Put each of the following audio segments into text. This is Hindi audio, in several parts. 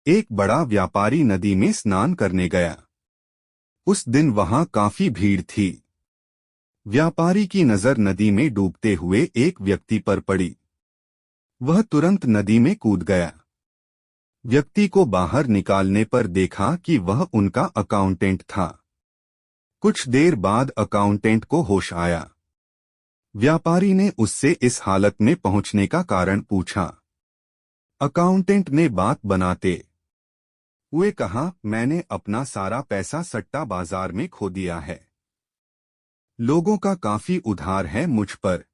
एक बड़ा व्यापारी नदी में स्नान करने गया। उस दिन वहां काफी भीड़ थी। व्यापारी की नजर नदी में डूबते हुए एक व्यक्ति पर पड़ी। वह तुरंत नदी में कूद गया। व्यक्ति को बाहर निकालने पर देखा कि वह उनका अकाउंटेंट था। कुछ देर बाद अकाउंटेंट को होश आया। व्यापारी ने उससे इस हालत में पहुंचने का कारण पूछा। अकाउंटेंट ने बात बनाते हुए कहा, मैंने अपना सारा पैसा सट्टा बाजार में खो दिया है। लोगों का काफी उधार है मुझ पर।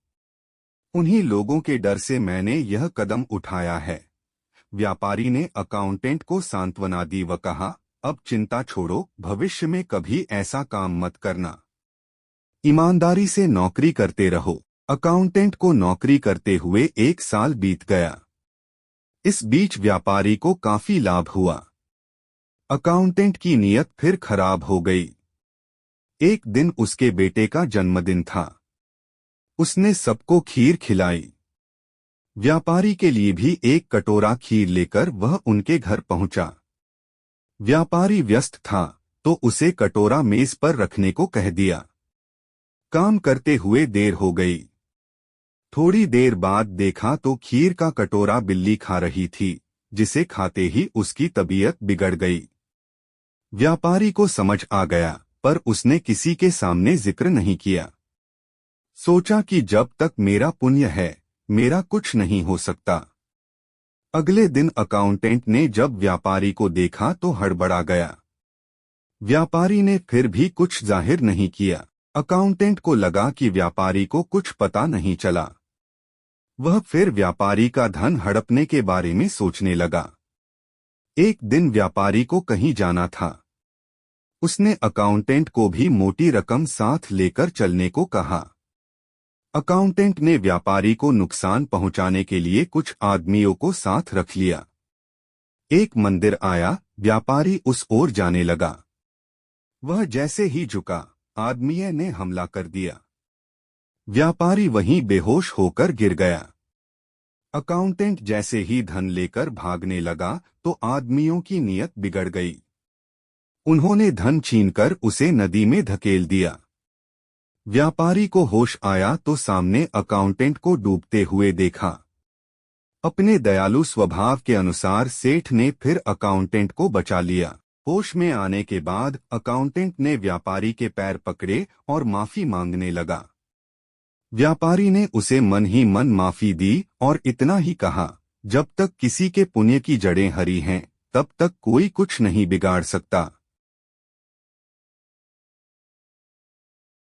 उन्हीं लोगों के डर से मैंने यह कदम उठाया है। व्यापारी ने अकाउंटेंट को सांत्वना दी व कहा, अब चिंता छोड़ो, भविष्य में कभी ऐसा काम मत करना। ईमानदारी से नौकरी करते रहो। अकाउंटेंट को नौकरी करते हुए 1 साल बीत गया। इस बीच व्यापारी को काफी लाभ हुआ। अकाउंटेंट की नीयत फिर खराब हो गई। एक दिन उसके बेटे का जन्मदिन था। उसने सबको खीर खिलाई। व्यापारी के लिए भी 1 कटोरा खीर लेकर वह उनके घर पहुंचा। व्यापारी व्यस्त था तो उसे कटोरा मेज पर रखने को कह दिया। काम करते हुए देर हो गई। थोड़ी देर बाद देखा तो खीर का कटोरा बिल्ली खा रही थी, जिसे खाते ही उसकी तबीयत बिगड़ गई। व्यापारी को समझ आ गया, पर उसने किसी के सामने जिक्र नहीं किया। सोचा कि जब तक मेरा पुण्य है, मेरा कुछ नहीं हो सकता। अगले दिन अकाउंटेंट ने जब व्यापारी को देखा तो हड़बड़ा गया। व्यापारी ने फिर भी कुछ जाहिर नहीं किया। अकाउंटेंट को लगा कि व्यापारी को कुछ पता नहीं चला। वह फिर व्यापारी का धन हड़पने के बारे में सोचने लगा। एक दिन व्यापारी को कहीं जाना था। उसने अकाउंटेंट को भी मोटी रकम साथ लेकर चलने को कहा। अकाउंटेंट ने व्यापारी को नुकसान पहुंचाने के लिए कुछ आदमियों को साथ रख लिया। एक मंदिर आया, व्यापारी उस ओर जाने लगा। वह जैसे ही झुका, आदमी ने हमला कर दिया। व्यापारी वहीं बेहोश होकर गिर गया। अकाउंटेंट जैसे ही धन लेकर भागने लगा तो आदमियों की नीयत बिगड़ गई। उन्होंने धन छीनकर उसे नदी में धकेल दिया। व्यापारी को होश आया तो सामने अकाउंटेंट को डूबते हुए देखा। अपने दयालु स्वभाव के अनुसार सेठ ने फिर अकाउंटेंट को बचा लिया। होश में आने के बाद अकाउंटेंट ने व्यापारी के पैर पकड़े और माफी मांगने लगा। व्यापारी ने उसे मन ही मन माफी दी और इतना ही कहा, जब तक किसी के पुण्य की जड़ें हरी हैं, तब तक कोई कुछ नहीं बिगाड़ सकता।